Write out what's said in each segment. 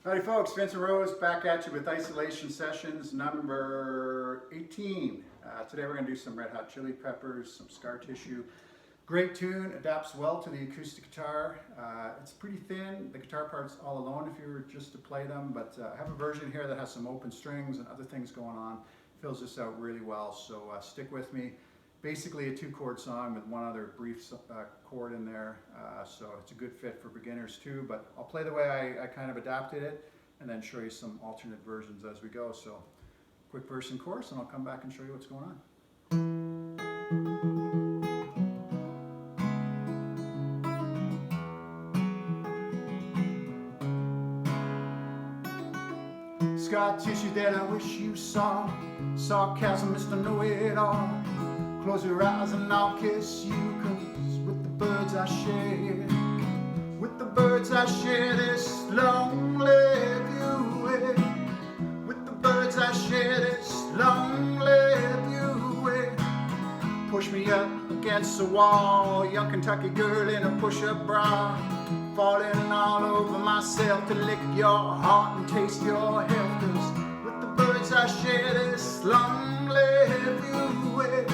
Howdy folks, Vincent Rose back at you with Isolation Sessions number 18. Today we're going to do some Red Hot Chili Peppers, some Scar Tissue. Great tune, adapts well to the acoustic guitar. It's pretty thin, the guitar part's all alone if you were just to play them, but I have a version here that has some open strings and other things going on. Fills this out really well, so stick with me. Basically a 2-chord song with one other brief chord in there, so it's a good fit for beginners too, but I'll play the way I kind of adapted it and then show you some alternate versions as we go. So quick verse and chorus and I'll come back and show you what's going on. Scar tissue that I wish you saw, sarcasm, Mr. Know-It-All. Close your eyes and I'll kiss you, 'cause with the birds I share, with the birds I share this lonely view with. With the birds I share this lonely view with. Push me up against the wall, young Kentucky girl in a push-up bra. Falling all over myself to lick your heart and taste your health. 'Cause with the birds I share this lonely view with.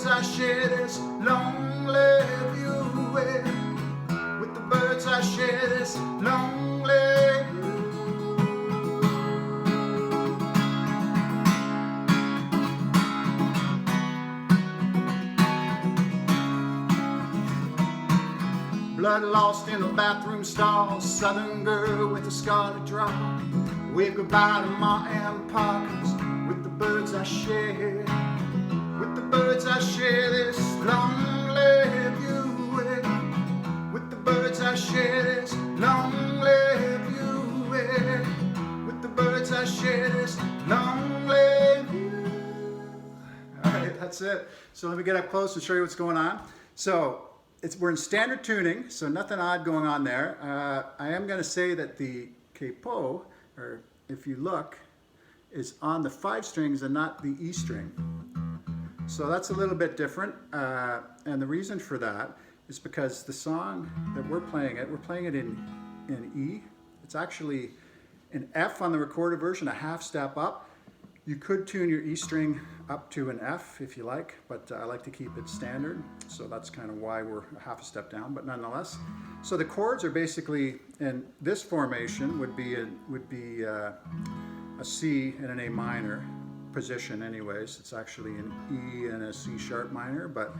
I share this lonely view with the birds I share this lonely view. Blood lost in a bathroom stall, southern girl with a scarlet draw. Wave goodbye to Ma and Pa, 'cause with the birds I share. With the birds I share this lonely view with the birds I share this lonely view with the birds I share this lonely view. Alright, that's it. So let me get up close and show you what's going on. So we're in standard tuning, so nothing odd going on there. I am going to say that the capo, or if you look, is on the 5 strings and not the E string. So that's a little bit different, and the reason for that is because the song that we're playing it in E. It's actually an F on the recorded version, a half step up. You could tune your E string up to an F if you like, but I like to keep it standard, so that's kind of why we're a half a step down, but nonetheless. So the chords are basically, in this formation would be a C and an A minor position anyways. It's actually an E and a C sharp minor, but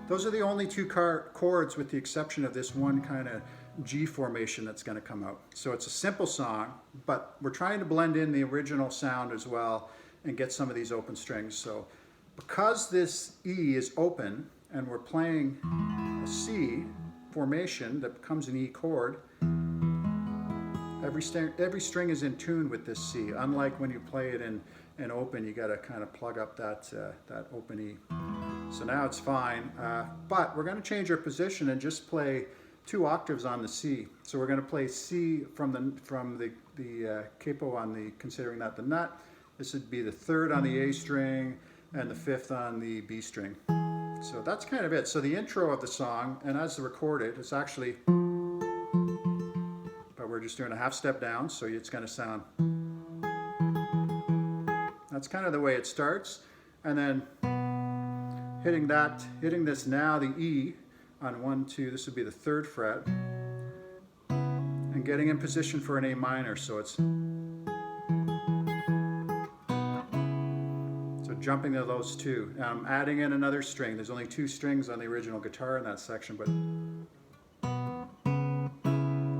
those are the only 2 chords with the exception of this one kind of G formation that's going to come out. So it's a simple song, but we're trying to blend in the original sound as well and get some of these open strings. So because this E is open and we're playing a C formation that becomes an E chord, every string is in tune with this C, unlike when you play it in open, you got to kind of plug up that open E. So now it's fine, but we're going to change our position and just play 2 octaves on the C. So we're going to play C from the capo on the, considering that the nut. This would be the 3rd on the A string and the 5th on the B string. So that's kind of it. So the intro of the song, and as recorded, it's actually, but we're just doing a half step down, so it's going to sound. That's kind of the way it starts, and then hitting this now, the E on 1, 2, this would be the 3rd fret, and getting in position for an A minor, so it's, so jumping to those 2. Now I'm adding in another string. There's only 2 strings on the original guitar in that section, but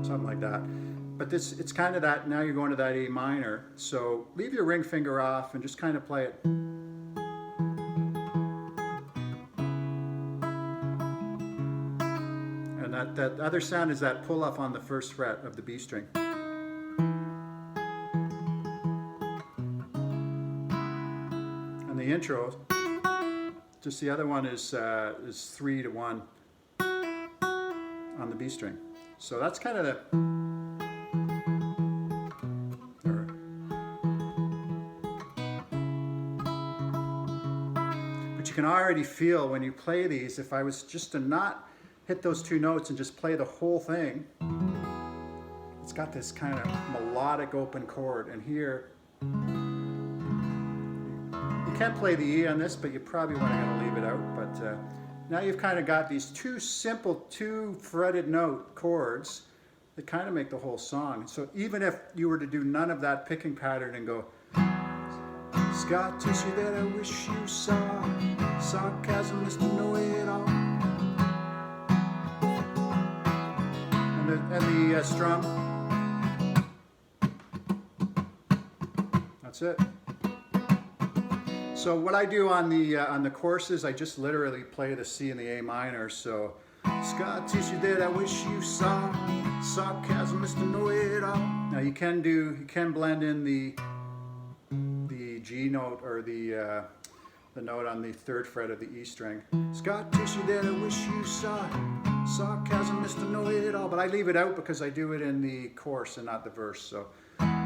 something like that. But it's kind of that, now you're going to that A minor, so leave your ring finger off and just kind of play it. And that other sound is that pull off on the 1st fret of the B string. And the intro, just the other one is 3 to 1 on the B string. So that's kind of the, but you can already feel when you play these, if I was just to not hit those 2 notes and just play the whole thing, it's got this kind of melodic open chord, and here you can't play the E on this, but you probably want to leave it out. But now you've kind of got these two simple, two fretted note chords that kind of make the whole song. So even if you were to do none of that picking pattern and go, scar tissue that I wish you saw, sarcasm is to know it all, and the strum, that's it. So what I do on the courses, I just literally play the C and the A minor. So scar tissue that I wish you saw, sarcasm is to know it all. Now you can blend in the G note or the note on the 3rd fret of the E string. Scar tissue that I wish you saw, sarcasm is to know it all. But I leave it out because I do it in the chorus and not the verse. So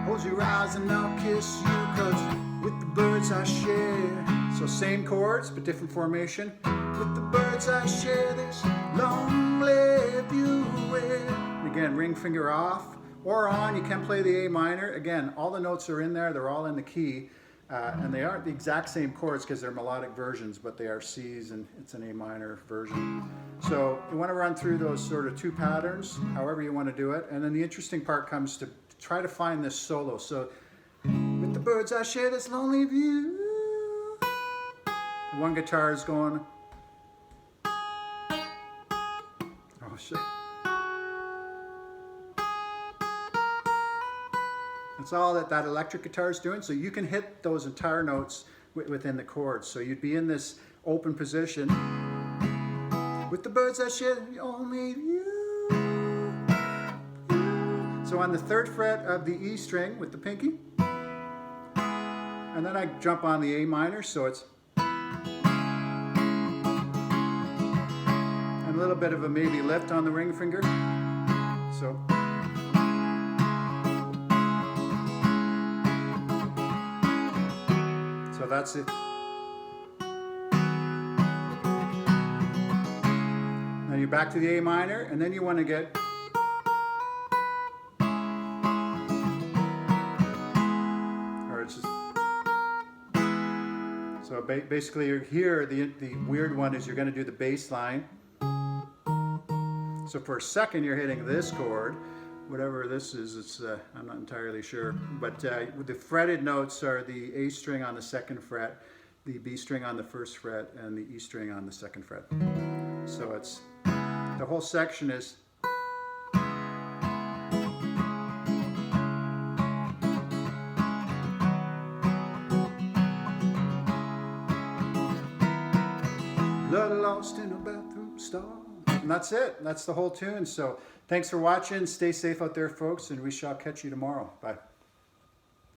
close your eyes and I'll kiss you, 'cause with the birds I share. So same chords but different formation. With the birds I share this long live you with. Again, ring finger off or on. You can play the A minor. Again, all the notes are in there. They're all in the key. And they aren't the exact same chords because they're melodic versions, but they are C's and it's an A minor version. So you want to run through those sort of two patterns, however you want to do it. And then the interesting part comes to try to find this solo. So with the birds I share this lonely view. One guitar is going, oh shit. That's all that electric guitar is doing. So you can hit those entire notes within the chords. So you'd be in this open position. With the birds I share only you. So on the 3rd fret of the E string with the pinky. And then I jump on the A minor, so it's and a little bit of a maybe lift on the ring finger. So that's it. Now you're back to the A minor, and then you want to get so basically you're here, the weird one is you're going to do the bass line. So for a second you're hitting this chord, whatever this is, it's I'm not entirely sure. But the fretted notes are the A string on the 2nd fret, the B string on the 1st fret, and the E string on the 2nd fret. So it's the whole section is blood lost in a bathroom stall. And that's it. That's the whole tune. So thanks for watching. Stay safe out there, folks, and we shall catch you tomorrow. Bye.